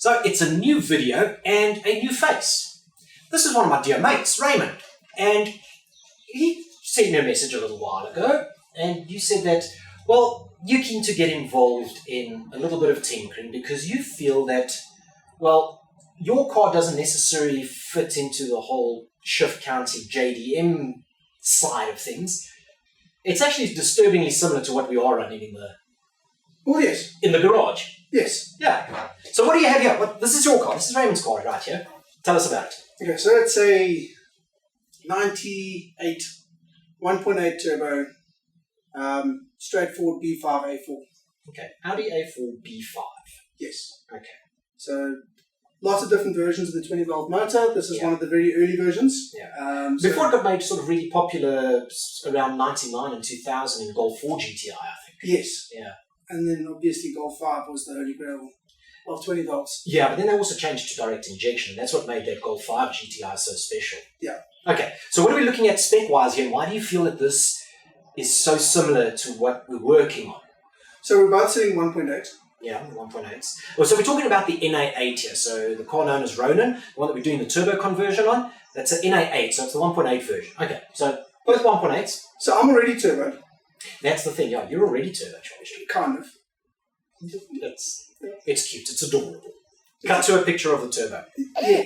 So it's a new video and a new face. This is one of my dear mates, Raymond, and he sent me a message a little while ago, and you said that, well, you're keen to get involved in a little bit of tinkering because you feel that, well, your car doesn't necessarily fit into the whole shift county JDM side of things. It's actually disturbingly similar to what we are running in the yes. In the garage. Yes. Yeah. So what do you have here? This is your car. This is Raymond's car right here. Tell us about it. Okay, so it's a 98 1.8 turbo, straightforward B5 A4. Okay, Audi A4 B5. Yes. Okay. So lots of different versions of the 20-volt motor. This is one of the very early versions. Yeah. Before it got made sort of really popular around 99 and 2000 in Golf 4 GTI, I think. Yes. Yeah. And then obviously Golf 5 was the holy grail of 20 volts. Yeah, but then they also changed to direct injection, and that's what made that Golf 5 GTI so special. Yeah. Okay, so what are we looking at spec-wise here, and why do you feel that this is so similar to what we're working on? So we're both sitting 1.8. Yeah, 1.8s. Well, so we're talking about the NA8 here, so the car known as Ronin, the one that we're doing the turbo conversion on, that's an NA8, so it's the 1.8 version. Okay, so both 1.8s. So I'm already turbo. That's the thing, yeah, you're already turbocharged. Kind of. It's cute, it's adorable. Cut to a picture of the turbo. Yeah.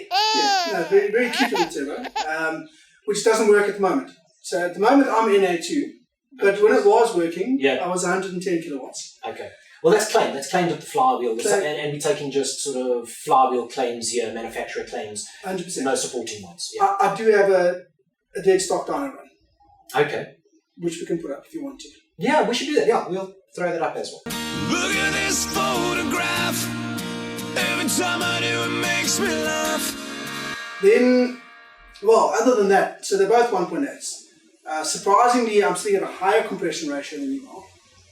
No, very, very cute with the turbo, which doesn't work at the moment. So at the moment I'm NA2, but when it was working, I was 110 kilowatts. Okay. Well, that's claimed. That's claimed at the flywheel. And we're taking just sort of flywheel claims here, manufacturer claims. 100%. No supporting ones. Yeah. I do have a dead stock dyno run. Okay. Which we can put up if you want to. Yeah, we should do that. Yeah, we'll throw that up as well. Look at this photograph. Every time I do, it makes me laugh. Then, well, other than that, so they're both 1.8s. Surprisingly, I'm sitting at a higher compression ratio than you are.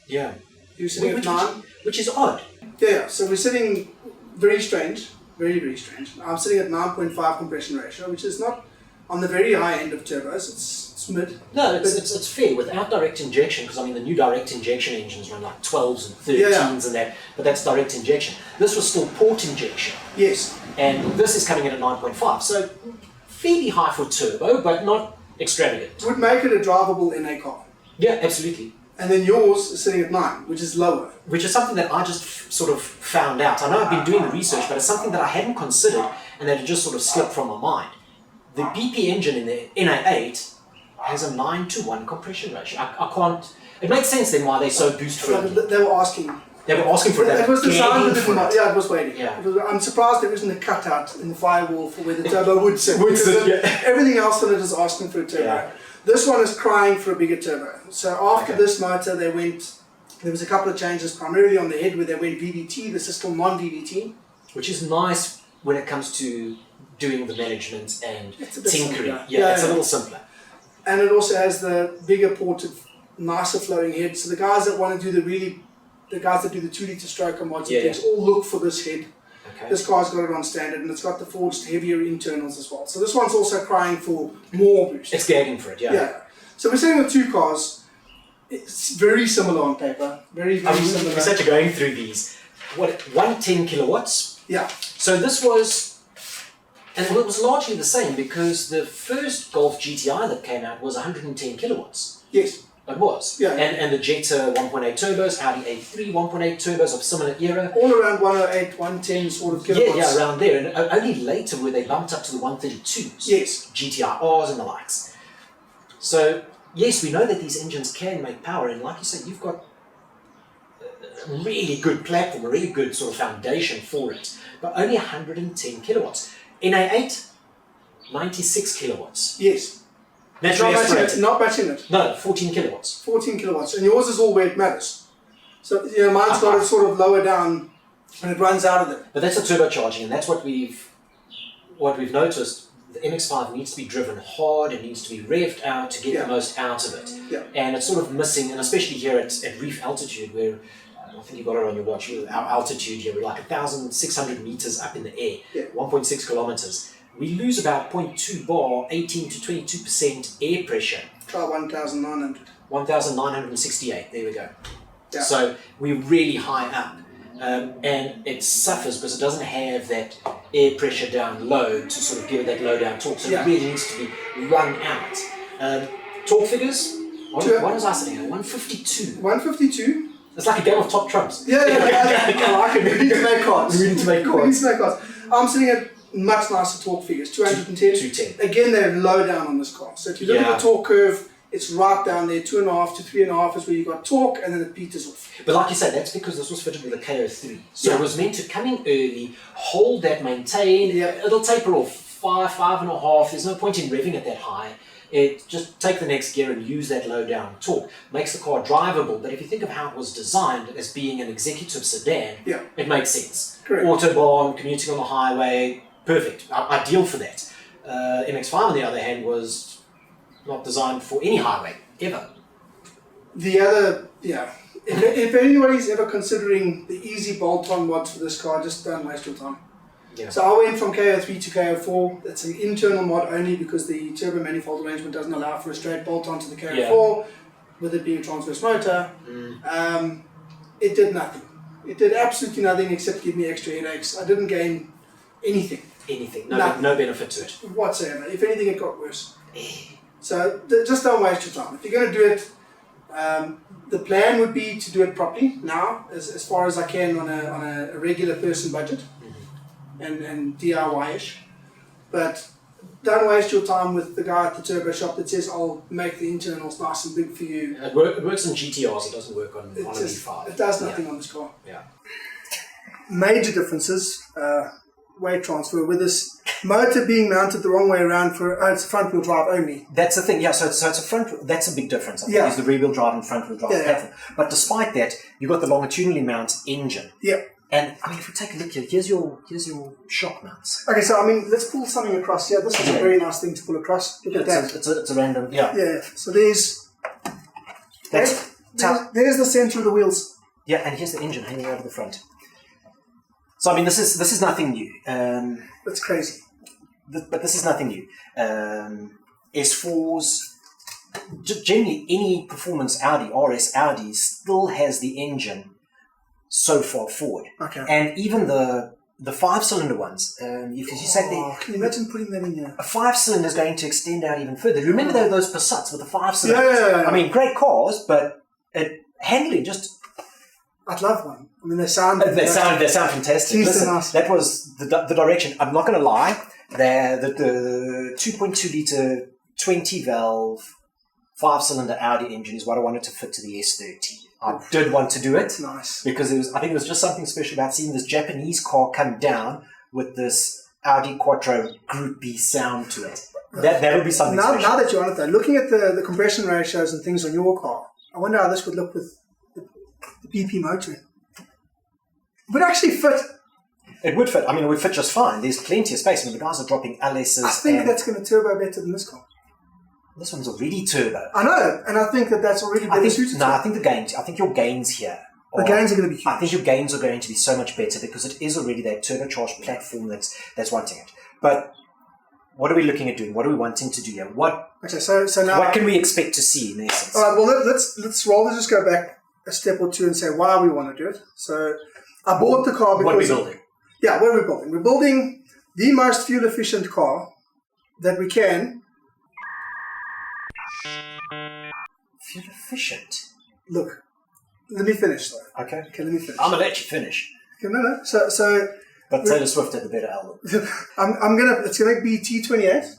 Yeah. You're sitting at 9. Which is odd. Yeah, so we're sitting very strange. Very, very strange. I'm sitting at 9.5 compression ratio, which is not on the very high end of turbos. It's mid. No, it's fair. Without direct injection, because I mean the new direct injection engines run like 12s and 13s and that, but that's direct injection. This was still port injection. Yes. And this is coming in at 9.5. So fairly high for turbo, but not extravagant. Would make it a drivable NA car. Yeah, absolutely. And then yours is sitting at 9, which is lower. Which is something that I just sort of found out. I know I've been doing the research, but it's something that I hadn't considered and that it just sort of slipped from my mind. The BP engine in the NA8 has a 9-to-1 compression ratio. I can't... It makes sense then why they're so boost friendly. They were asking. They were asking for that. It was designed with it. Yeah, it was waiting. Yeah. I'm surprised there isn't a cutout in the firewall for where the turbo would sit. Yeah. Everything else on it is asking for a turbo. Yeah. This one is crying for a bigger turbo. So after this motor, there was a couple of changes, primarily on the head where they went VVT. This is still non-VVT. Which is nice when it comes to doing the management and tinkering. Yeah, it's a little simpler. And it also has the bigger ported, nicer flowing head. So the guys that want to do the guys that do the 2-litre stroke and mods and things all look for this head. Okay. This car's got it on standard, and it's got the forged heavier internals as well. So this one's also crying for more boost. It's gagging for it, yeah. So we're sitting with two cars. It's very similar on paper. Very, very similar. We're such a going through these. 110 kilowatts. Yeah. So this was, and it was largely the same because the first Golf GTI that came out was 110 kilowatts. Yes. It was. Yeah. And the Jetta 1.8 turbos, Audi A3 1.8 turbos of similar era. All around 108, 110 sort of kilowatts. Yeah, around there. And only later were they bumped up to the 132s. Yes. GTI-Rs and the likes. So, yes, we know that these engines can make power. And like you said, you've got a really good platform, a really good sort of foundation for it. But only 110 kilowatts. NA8, 96 kilowatts. Yes. Not matching it. No, 14 kilowatts. 14 kilowatts. And yours is all where it matters. So, mine's got it sort of lower down and it runs out of there. But that's the turbocharging, and that's what we've noticed. The MX-5 needs to be driven hard, it needs to be revved out to get the most out of it. Yeah. And it's sort of missing, and especially here at reef altitude, where I think you got it on your watch, our altitude here, we're like 1,600 meters up in the air, 1.6 kilometers. We lose about 0.2 bar, 18 to 22% air pressure. Try 1,900. 1,968, there we go. Yeah. So we're really high up. and it suffers because it doesn't have that air pressure down low to sort of give it that low down torque. So it really needs to be wrung out. Torque figures, what was I sitting at? 152. 152. It's like a game of top trumps. Yeah, I like it. We need to make cards. We need to make cards. I'm sitting at much nicer torque figures, 210. 210. Again, they're low down on this car. So if you look at the torque curve, it's right down there, 2.5 to 3.5 is where you got torque, and then it peters off. But like you said, that's because this was fitted with a KO3. So it was meant to come in early, hold that, maintain. It'll taper off 5.5. There's no point in revving it that high. It just take the next gear and use that low down torque. Makes the car drivable, but if you think of how it was designed as being an executive sedan, it makes sense. Correct. Autobahn, commuting on the highway, perfect, ideal for that. MX-5 on the other hand was not designed for any highway, ever. The other, if anybody's ever considering the easy bolt-on mods for this car, just don't waste your time. Yeah. So I went from KO3 to KO4. That's an internal mod only because the turbo manifold arrangement doesn't allow for a straight bolt-on to the KO4, with it being a transverse motor. It did nothing. It did absolutely nothing except give me extra headaches. I didn't gain anything. No benefit to it. Whatsoever. If anything, it got worse. So just don't waste your time. If you're going to do it, the plan would be to do it properly now, as far as I can on a regular person budget, and DIY-ish. But don't waste your time with the guy at the turbo shop that says, I'll make the internals nice and big for you. It works on GTRs, it doesn't work on a V5. It does nothing on this car. Yeah. Major differences. Weight transfer with this motor being mounted the wrong way around it's front wheel drive only. That's the thing, so it's a front. That's a big difference. I think is the rear wheel drive and front wheel drive platform. But despite that, you've got the longitudinally mounted engine. Yeah. And I mean, if we take a look here, here's your shock mounts. Okay, so I mean, let's pull something across here. This is a very nice thing to pull across. Look at that. It's a random. Yeah. So there's the center of the wheels. Yeah, and here's the engine hanging over the front. So I mean, this is nothing new. That's crazy. But this is nothing new. S4s, generally any performance Audi, RS Audi, still has the engine so far forward. Okay. And even the 5-cylinder ones, if you say can you imagine putting that in here? A 5-cylinder is going to extend out even further. Remember those Passats with the 5-cylinder? Yeah. I mean, great cars, but handling just. I'd love one. I mean, they sound fantastic. Listen, that was the direction. I'm not going to lie. The 2.2 litre 20 valve 5-cylinder Audi engine is what I wanted to fit to the S30. I did want to do it. Nice. Because I think it was just something special about seeing this Japanese car come down with this Audi Quattro Group B sound to it. That would be something special. Now that you're on it though, looking at the compression ratios and things on your car, I wonder how this would look with the PP motor. It would actually fit. It would fit. I mean, it would fit just fine. There's plenty of space. I mean, the guys are dropping LSs. I think that's going to turbo better than this car. This one's already turbo. I know, and I think that's already better suited. No, I think your gains here. The gains are going to be huge. I think your gains are going to be so much better because it is already that turbocharged platform that's wanting it. But what are we looking at doing? What are we wanting to do here? So now what can we expect to see in essence? All right. Well, let's rather just go back a step or two and say why we want to do it. So I bought the car because... What are we building? Yeah, what are we building? We're building the most fuel-efficient car that we can. Fuel-efficient? Look, let me finish though. Okay, let me finish. I'm going to let you finish. Okay, no. So but Taylor Swift had the better album. It's going to be T28.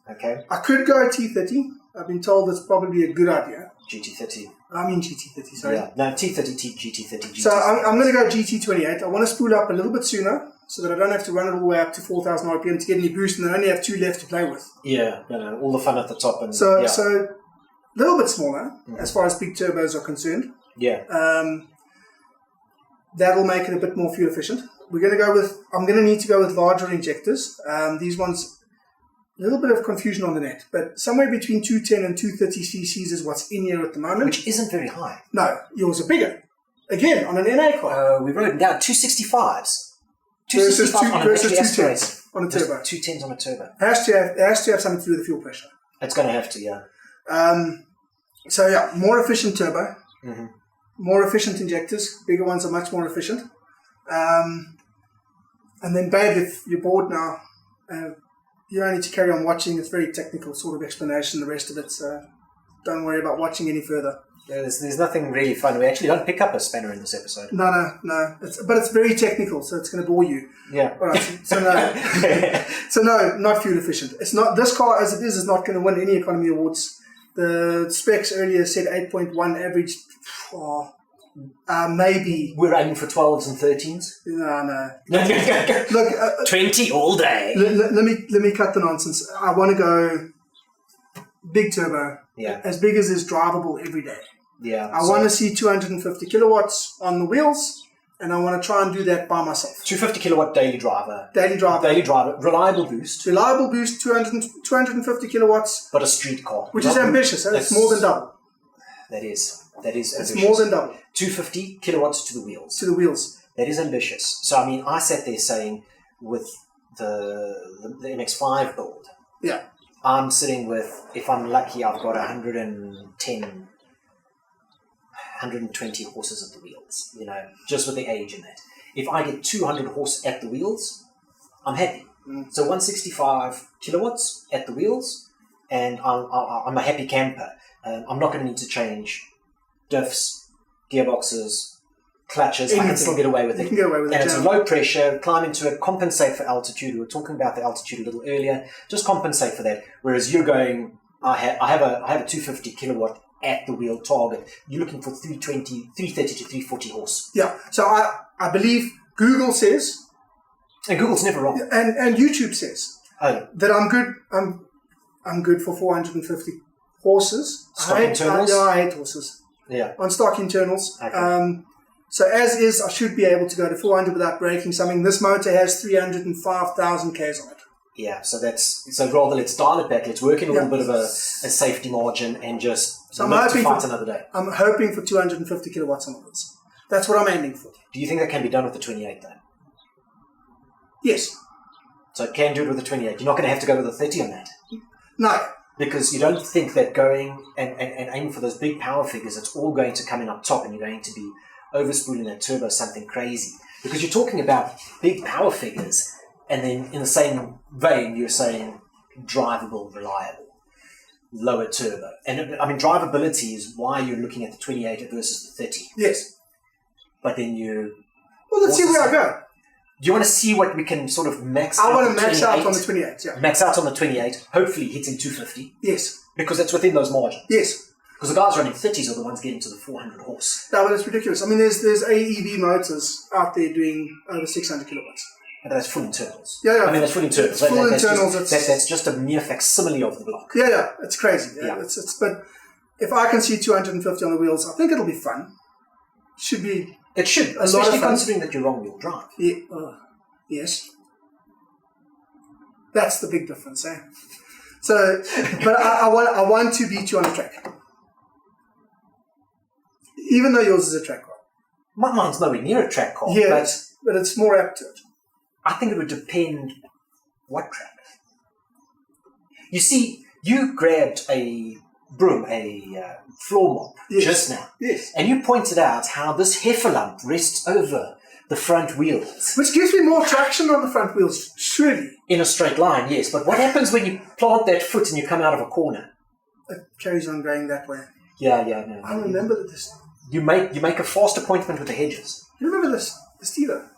Okay. I could go T30. I've been told that's probably a good idea. GT30. I mean GT30, sorry. Yeah, no, T30, GT30, GT30. So I'm going to go GT28. I want to spool up a little bit sooner so that I don't have to run it all the way up to 4,000 RPM to get any boost and then only have 2 left to play with. Yeah, all the fun at the top. And So a little bit smaller as far as big turbos are concerned. Yeah. That'll make it a bit more fuel efficient. I'm going to need to go with larger injectors. These ones... A little bit of confusion on the net, but somewhere between 210 and 230 cc's is what's in here at the moment. Which isn't very high. No, yours are bigger. Again, on an NA car. We wrote down 265s. 265 on an S10s on a turbo. 210s on a turbo. It has to have something to do with the fuel pressure. It's going to have to, yeah. More efficient turbo. Mm-hmm. More efficient injectors. Bigger ones are much more efficient. And then, babe, if you're bored now, you don't need to carry on watching. It's very technical sort of explanation, the rest of it, so don't worry about watching any further. Yeah, there's nothing really fun. We actually don't pick up a spanner in this episode. No. But it's very technical, so it's going to bore you. Yeah. All right, so no. So no, not fuel efficient. It's not. This car, as it is not going to win any economy awards. The specs earlier said 8.1 average. Maybe. We're aiming for 12s and 13s? No. Look, 20 all day. Let me cut the nonsense. I want to go big turbo. Yeah. As big as is drivable every day. Yeah. I want to see 250 kilowatts on the wheels, and I want to try and do that by myself. 250 kilowatt daily driver. Daily driver. Reliable boost. 250 kilowatts. But a street car. Which is ambitious. It's more than double. That is ambitious. It's more than double. 250 kilowatts to the wheels. To the wheels. That is ambitious. So, I mean, I sat there saying with the MX-5 build. Yeah. I'm sitting with, if I'm lucky, I've got 120 horses at the wheels, just with the age in that. If I get 200 horse at the wheels, I'm happy. So 165 kilowatts at the wheels, and I'm a happy camper. I'm not going to need to change diffs, gearboxes, clutches. I can still get away with it. You can get away with it. And it's a low pressure, climb into it, compensate for altitude. We were talking about the altitude a little earlier. Just compensate for that. Whereas you're going, I have a 250 kilowatt at the wheel target. You're looking for 330 to 340 horse. Yeah. So I believe Google says, and Google's never wrong, and YouTube says that I'm good. I'm good for 450 horses. Stock internals. I hate horses. Yeah. On stock internals. Okay. So as is, I should be able to go to 400 without breaking something. This motor has 305,000 Ks on it. Yeah, so rather let's dial it back. Let's work in a little bit of a safety margin and just fight another day. I'm hoping for 250 kilowatts on this. That's what I'm aiming for. Do you think that can be done with the 28 then? Yes. So it can do it with the 28. You're not going to have to go with the 30 on that? No. Because you don't think that going and aiming for those big power figures, it's all going to come in up top and you're going to be overspooling that turbo something crazy. Because you're talking about big power figures, and then in the same vein, you're saying drivable, reliable, lower turbo. And I mean, drivability is why you're looking at the 28 versus the 30. Yes. But then well, let's see where I go. Do you want to see what we can sort of max out? I want to max out on the 28, yeah. Max out on the 28, hopefully hitting 250. Yes. Because that's within those margins. Yes. Because the guys running 30s are the ones getting to the 400 horse. No, but it's ridiculous. I mean, there's AEV motors out there doing over 600 kilowatts. And that's full internals. Yeah. I mean, that's full internals. Full internals. That's just a mere facsimile of the block. Yeah. It's crazy. Yeah. But if I can see 250 on the wheels, I think it'll be fun. Should be. It should, especially considering that you're wrong-wheel drive. Yeah. Yes. That's the big difference, eh? So, but I want to beat you on the track. Even though yours is a track car. Mine's nowhere near a track car. Yeah, but it's more apt to it. I think it would depend what track. You see, you grabbed a broom, a floor mop just now. Yes. And you pointed out how this heifer lump rests over the front wheels. Which gives me more traction on the front wheels, surely. In a straight line, yes. But what happens when you plant that foot and you come out of a corner? It carries on going that way. Yeah, no. I remember this. You make a fast appointment with the hedges. You remember this? The Stilo?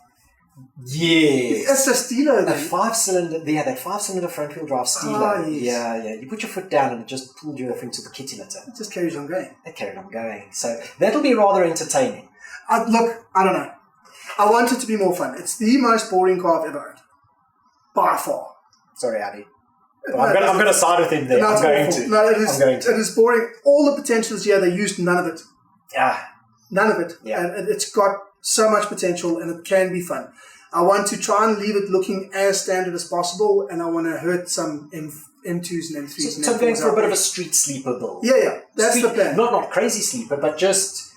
Yes. That's the Stilo. That 5-cylinder, that 5-cylinder front-wheel drive Stilo. Ah, yes. Yeah. You put your foot down and it just pulled you off into the kitty litter. It just carries on going. It carried on going. So that'll be rather entertaining. Look, I don't know. I want it to be more fun. It's the most boring car I've ever owned. By far. Sorry, Audi. I'm going to side with him there. I'm going to. No, it is boring. All the potential is here. They used none of it. None of it. Yeah. And it's got so much potential and it can be fun. I want to try and leave it looking as standard as possible, and I want to hurt some M2s and M3s. So going for a bit of a street sleeper build. Yeah. That's the plan. Not crazy sleeper, but just...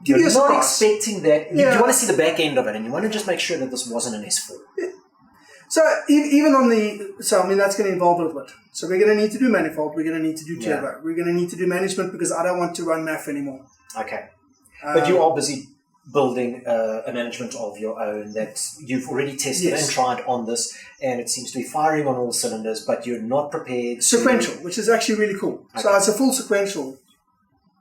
Give You're you a not surprise. expecting that. You Yeah. want to see the back end of it, and you want to just make sure that this wasn't an S4. Yeah. So even on that's going to involve a little bit. So we're going to need to do manifold. We're going to need to do turbo. We're going to need to do management because I don't want to run MAF anymore. Okay. But you are busy building a management of your own that you've already tested Yes. and tried on this, and it seems to be firing on all cylinders, but you're not prepared to... Sequential, which is actually really cool. So Okay. it's a full sequential,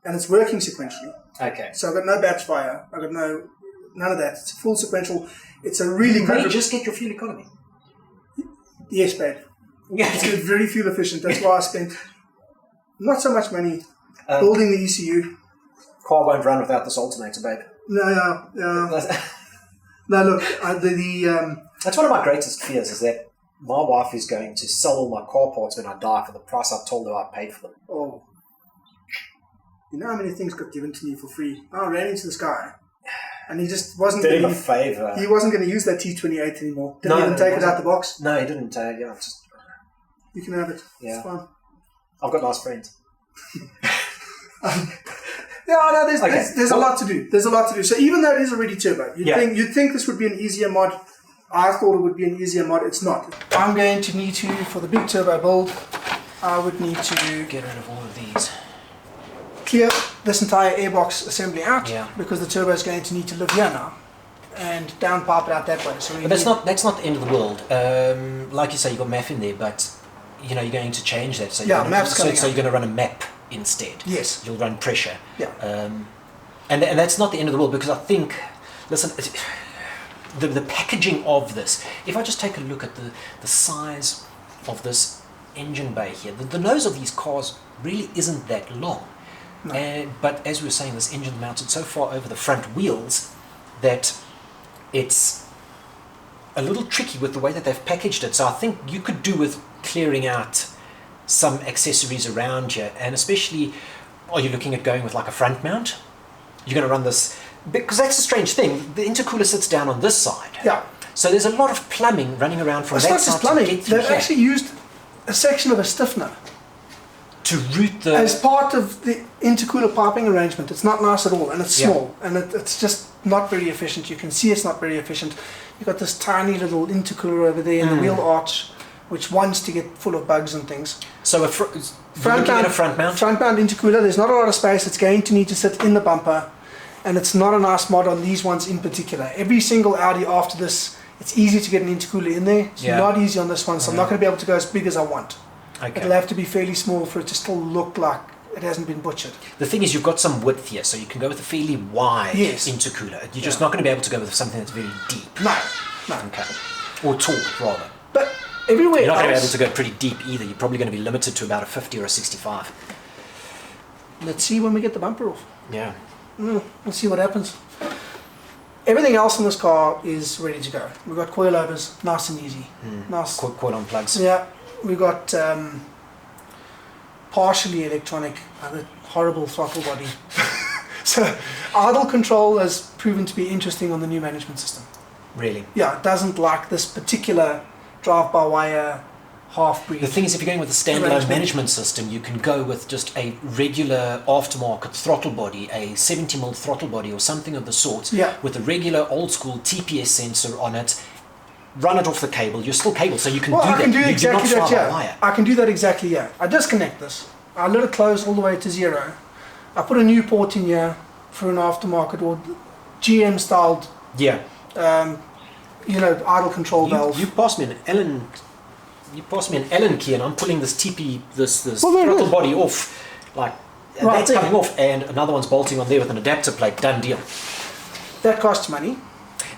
and it's working sequentially. Okay. So I've got no batch fire. I've got none of that. It's a full sequential. It's a really You good... may just get your fuel economy. Yes, babe. It's very fuel efficient. That's why I spent not so much money building the ECU. Car won't run without this alternator, babe. No, look, That's one of my greatest fears, is that my wife is going to sell all my car parts when I die for the price I told her I paid for them. oh, you know how many things got given to me for free? I ran into this guy, and he just wasn't Did him a going favour. He wasn't going to use that T28 anymore. Didn't No, even he take it wasn't. out the box. No, he didn't. You can have it. Yeah. It's fine. I've got nice friends. Yeah, no, there's Okay. a lot to do. There's a lot to do. So even though it is already turbo, Yeah. you'd think this would be an easier mod. I thought it would be an easier mod. It's not. I'm going to need to, for the big turbo build, I would need to Get rid of all of these. clear this entire airbox assembly out, Yeah. because the turbo is going to need to live here now, and downpipe it out that way. So we But that's not the end of the world. Like you say, you've got MAF in there, but you know you're going to change that. So Yeah, MAF's so coming you're out. going to run a map instead. Yes. You'll run pressure. Yeah. And that's not the end of the world, because I think, listen, the packaging of this, if I just take a look at the size of this engine bay here, the nose of these cars really isn't that long. No. But as we were saying, this engine mounted so far over the front wheels that it's a little tricky with the way that they've packaged it. So I think you could do with clearing out some accessories around here, and especially, are you looking at going with like a front mount? You're going to run this, because that's a strange thing. The intercooler sits down on this side. Yeah. So there's a lot of plumbing running around from It's that not side just plumbing. to get through They've here actually used a section of a stiffener to route the... as part of the intercooler piping arrangement. It's not nice at all, and it's Yeah. small, and it's just not very efficient. You can see it's not very efficient. You've got this tiny little intercooler over there in the wheel arch, which wants to get full of bugs and things. So you're looking at a front mount? Front mount intercooler, there's not a lot of space. It's going to need to sit in the bumper, and it's not a nice mod on these ones in particular. Every single Audi after this, it's easy to get an intercooler in there. It's Yeah. not easy on this one, so I'm not going to be able to go as big as I want. Okay. It'll have to be fairly small for it to still look like it hasn't been butchered. The thing is, you've got some width here, so you can go with a fairly wide Yes. intercooler. You're just not going to be able to go with something that's very deep. No. Okay. Or tall, rather. But everywhere You're not going to be able else, to go pretty deep either. You're probably going to be limited to about a 50 or a 65. let's see when we get the bumper off. Yeah. Let's see what happens. Everything else in this car is ready to go. We've got coilovers, nice and easy. Nice. Coil on plugs. Yeah, we got partially electronic, the horrible throttle body. So idle control has proven to be interesting on the new management system. Really. Yeah, it doesn't like this particular drive-by-wire half-breed. The thing is, if you're going with a standalone Arrangement. management system, you can go with just a regular aftermarket throttle body, a 70mm throttle body or something of the sort, Yeah. with a regular old-school TPS sensor on it, run it off the cable. You're still cable, so you can Well, do I that. can do You exactly not that, fly by yeah. wire. I can do that exactly, yeah. I disconnect this. I let it close all the way to 0. I put a new port in here for an aftermarket or GM-styled, Yeah. idle control valve. You passed me an Allen. You passed me an Allen key, and I'm pulling this TP, this Well, there it throttle is. body off, like and Right that's there. coming off, and another one's bolting on there with an adapter plate. Done deal. That costs money.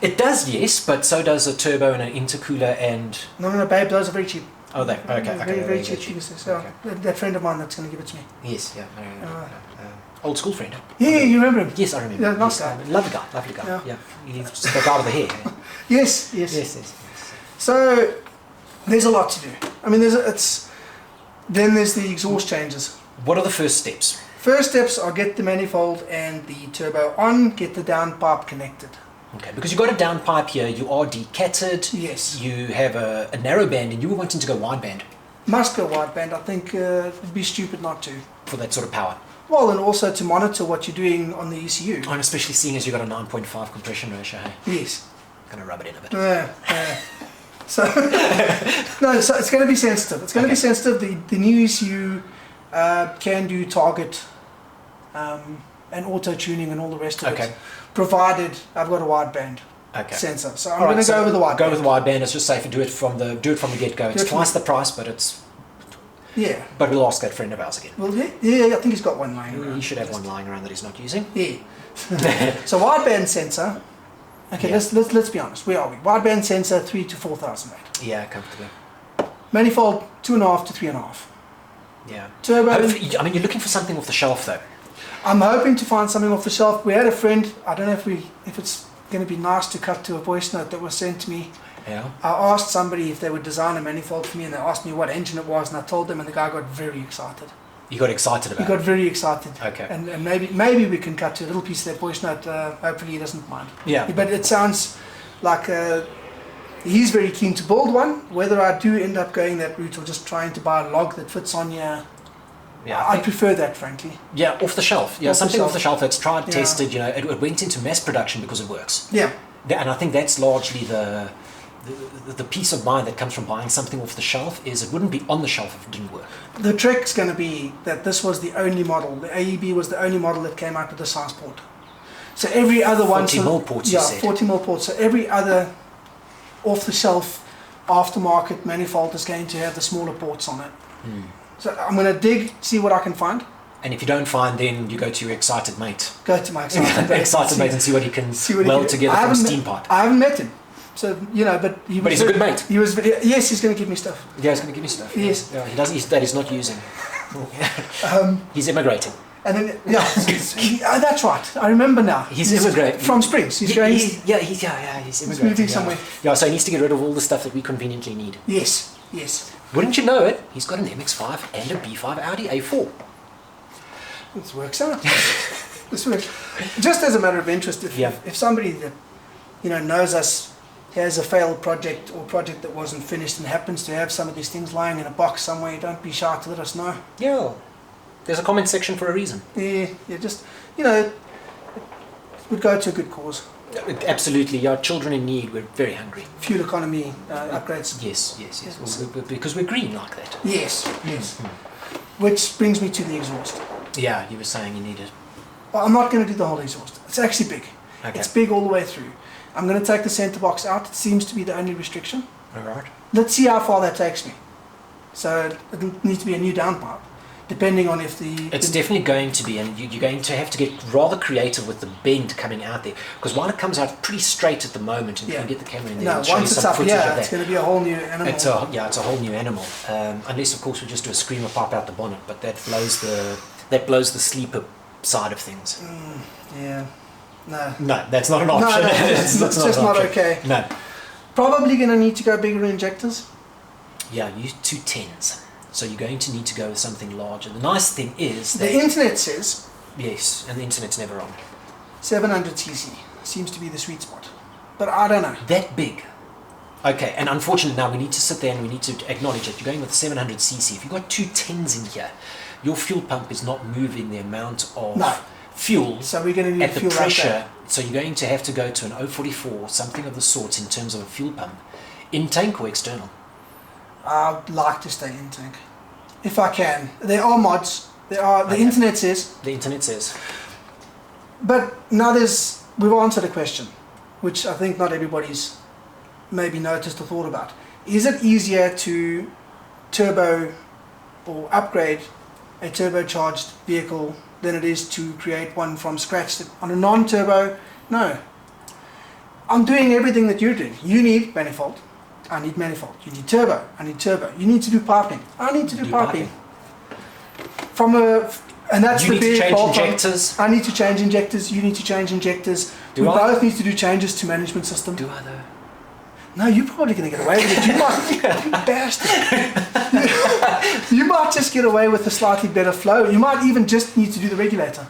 It does, yes, but so does a turbo and an intercooler and No, babe, those are very cheap. oh, they okay, Very, very cheap. cheap. So Okay. that friend of mine that's going to give it to me. Yes, yeah, no. Old school friend. Yeah, you remember him? Yes, I remember. Yeah, nice yes, guy. lovely guy, lovely guy. Yeah. Yeah, he's the guy with the hair. Yes. Yes. So there's a lot to do. I mean, then there's the exhaust changes. What are the first steps? First steps are get the manifold and the turbo on, get the downpipe connected. Okay, because you've got a downpipe here, you are decatted. Yes. You have a narrow band, and you were wanting to go wideband Must go wideband. I think it'd be stupid not to. for that sort of power. Well, and also to monitor what you're doing on the ECU. And especially seeing as you've got a 9.5 compression ratio, hey? Yes. Gonna rub it in a bit. So no, so it's going to be sensitive. It's going to be sensitive. The new ECU can do target and auto tuning and all the rest of Okay. it, provided I've got a wideband Okay. sensor. So I'm All going right, to go with the wideband. Go with the wideband. It's just safer. Do it from the get-go. It's twice the price, but Yeah. we'll ask that friend of ours again. Well, yeah, I think he's got one lying He around. should have one lying around that he's not using. Yeah. So wideband sensor. Okay, Yeah. let's be honest. Where are we? Wideband sensor 3,000 to 4,000 rand. Yeah, comfortably. Manifold 2.5 to 3.5. Yeah. Turbo. Hopefully, I mean, you're looking for something off the shelf, though. I'm hoping to find something off the shelf. We had a friend. I don't know if it's going to be nice to cut to a voice note that was sent to me. Yeah. I asked somebody if they would design a manifold for me, and they asked me what engine it was, and I told them, and the guy got very excited. You got excited about He got very excited. Okay. And maybe we can cut to a little piece of that voice note. Hopefully he doesn't mind. Yeah. But it sounds like he's very keen to build one. Whether I do end up going that route or just trying to buy a log that fits on here, Yeah, I prefer that, frankly. Yeah, off the shelf. Yeah, Off the something shelf. off the shelf that's tried, Yeah. tested. You know, it went into mass production because it works. Yeah. And I think that's largely the peace of mind that comes from buying something off the shelf is it wouldn't be on the shelf if it didn't work. The trick's going to be that this was the only model. The AEB was the only model that came out with the size port. So every other one... 40 mil ports, you said. 40 mil ports. So every other off-the-shelf aftermarket manifold is going to have the smaller ports on it. So I'm going to dig, see what I can find. And if you don't find, then you go to your excited mate. Go to my excited mate. Excited mate and see what he can weld together I from a haven't steam met- pipe. I haven't met him. So, you know, but he was... But he's a good mate. He was... Yes, he's going to give me stuff. Yeah, he's going to give me stuff. Yes. Yeah, he doesn't. That he's not using. He's immigrating. And then, that's right. I remember now. He's immigrating. From Springs. He's going... He's immigrating. moving yeah. somewhere. Yeah, so he needs to get rid of all the stuff that we conveniently need. Yes, yes. Wouldn't you know it? He's got an MX-5 and a B5 Audi A4. This works out. This works. Just as a matter of interest, if somebody that knows us has a failed project or project that wasn't finished and happens to have some of these things lying in a box somewhere, don't be shy to let us know. Yeah. There's a comment section for a reason. Yeah, just it would go to a good cause. Absolutely. Yeah, children in need. We're very hungry. Fuel economy upgrades. Yes. Well, because we're green like that. Yes. Which brings me to the exhaust. Yeah, you were saying you needed. Well, I'm not going to do the whole exhaust. It's actually big. Okay. It's big all the way through. I'm going to take the center box out. It seems to be the only restriction. All right. Let's see how far that takes me. So it'll need to be a new downpipe, depending on if the... It's definitely going to be, and you're going to have to get rather creative with the bend coming out there, because while it comes out pretty straight at the moment, and you can get the camera in there No, and show you once it's some up footage of here, that. it's going to be a whole new animal. It's a whole new animal. Unless, of course, we just do a screamer pipe out the bonnet, but that blows the sleeper side of things. Yeah. No. No, that's not an option. No, it's just not okay. No. Probably going to need to go bigger injectors. Yeah, use 210s. So you're going to need to go with something larger. The nice thing is that... The internet says... Yes, and the internet's never on. 700cc seems to be the sweet spot. But I don't know. That big. Okay, and unfortunately now we need to sit there and we need to acknowledge that you're going with 700cc. If you've got 210s in here, your fuel pump is not moving the amount of fuel so we're going to need at the fuel pressure. like So you're going to have to go to an 044, something of the sorts in terms of a fuel pump. In tank or external? I'd like to stay in tank. If I can. There are mods. The internet says. The internet says. But now we've answered a question, which I think not everybody's maybe noticed or thought about. Is it easier to turbo or upgrade a turbocharged vehicle than it is to create one from scratch? On a non-turbo, no. I'm doing everything that you're doing. You need manifold. I need manifold. You need turbo. I need turbo. You need to do piping. I need to do piping. And that's you the need to big change bulk injectors. I need to change injectors. You need to change injectors. We both need to do changes to management system. Do I though? No, you're probably going to get away with it. You might, you bastard. You might just get away with a slightly better flow. You might even just need to do the regulator,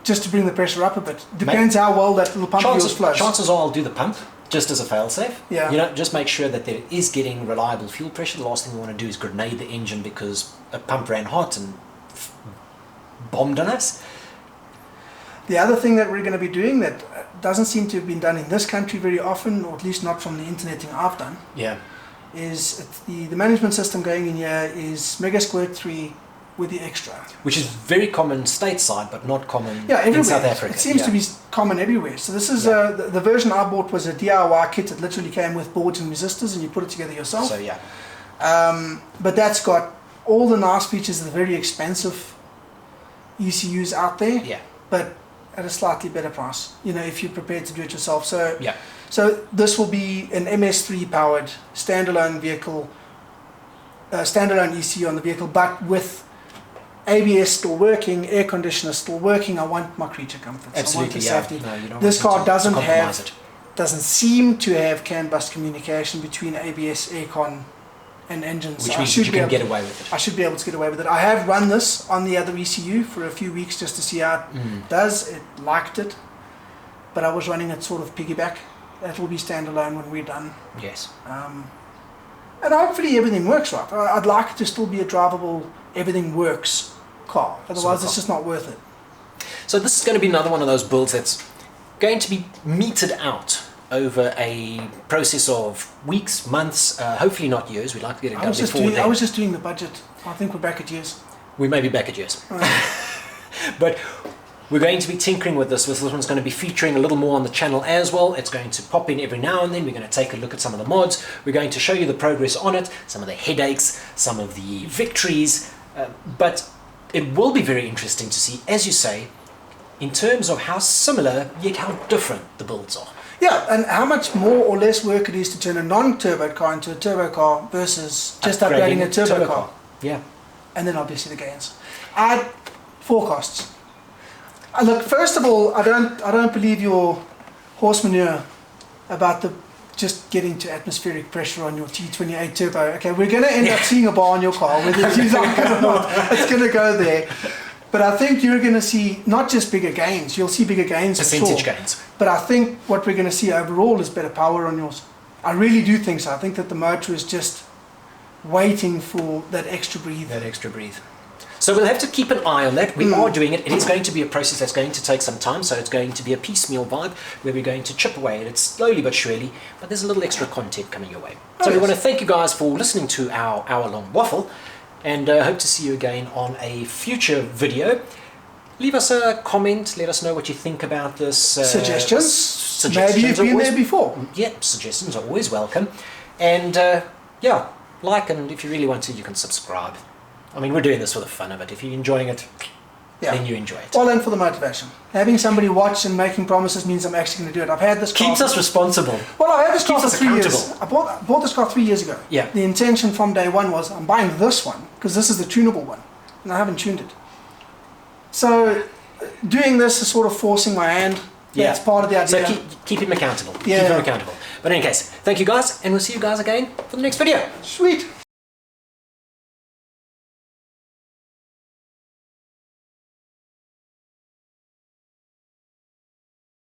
just to bring the pressure up a bit. Depends how well that little pump of yours flows. Chances are I'll do the pump just as a failsafe. Yeah. Just make sure that there is getting reliable fuel pressure. The last thing we want to do is grenade the engine because a pump ran hot and bombed on us. The other thing that we're going to be doing that doesn't seem to have been done in this country very often, or at least not from the internet thing I've done, Yeah. is the management system going in here is Mega Squirt 3 with the extra. Which is very common stateside, but not common Everywhere. in South Africa. It seems to be common everywhere. So this is the version I bought was a DIY kit. It literally came with boards and resistors, and you put it together yourself. So yeah. But that's got all the nice features of the very expensive ECUs out there. Yeah. But at a slightly better price, if you're prepared to do it yourself. So Yeah. so this will be an MS3 powered standalone vehicle, standalone ECU on the vehicle, but with ABS still working, air conditioner still working. I want my creature comforts. Absolutely, I want the yeah. safety. No, you don't This want car to doesn't compromise have, it. doesn't seem to have CAN bus communication between ABS, aircon, and engines. Which So means you can get away with it. I should be able to get away with it. I have run this on the other ECU for a few weeks just to see how it does. It liked it, but I was running it sort of piggyback. That will be standalone when we're done. Yes. And hopefully everything works right. I'd like it to still be a drivable, everything works car. Otherwise, it's just not worth it. So this is going to be another one of those builds that's going to be meted out over a process of weeks, months, hopefully not years. We'd like to get it done before then. I was just doing the budget. I think we're back at years. We may be back at years. But we're going to be tinkering with this. This one's going to be featuring a little more on the channel as well. It's going to pop in every now and then. We're going to take a look at some of the mods. We're going to show you the progress on it, some of the headaches, some of the victories. But it will be very interesting to see, as you say, in terms of how similar yet how different the builds are. Yeah, and how much more or less work it is to turn a non-turbo car into a turbo car versus just upgrading a turbo car. Yeah. And then obviously the gains. Forecasts. Look, first of all, I don't believe your horse manure about the just getting to atmospheric pressure on your T28 turbo. Okay, we're going to end up seeing a bar on your car, whether it's like it or not. It's going to go there. But I think you're going to see not just bigger gains. You'll see bigger gains, percentage for sure. gains. But I think what we're going to see overall is better power on yours. I really do think so. I think that the motor is just waiting for that extra breathe. That extra breathe. So we'll have to keep an eye on that. We are doing it. It is going to be a process that's going to take some time. So it's going to be a piecemeal vibe where we're going to chip away at it slowly but surely. But there's a little extra content coming your way. So we want to thank you guys for listening to our hour-long waffle. And hope to see you again on a future video. Leave us a comment. Let us know what you think about this. Suggestions. Maybe you've been there before. Yep, suggestions are always welcome. And yeah, like, and if you really want to, you can subscribe. I mean, we're doing this for the fun of it. If you're enjoying it, then you enjoy it. All in for the motivation. Having somebody watch and making promises means I'm actually going to do it. I've had this car. Keeps us responsible. Well, I've had this car Keeps for us 3 years. I bought this car 3 years ago. Yeah. The intention from day one was I'm buying this one because this is the tunable one, and I haven't tuned it. So doing this is sort of forcing my hand. Yeah. That's part of the idea. So keep him accountable. Yeah. Keep him accountable. But in any case, thank you guys, and we'll see you guys again for the next video. Sweet.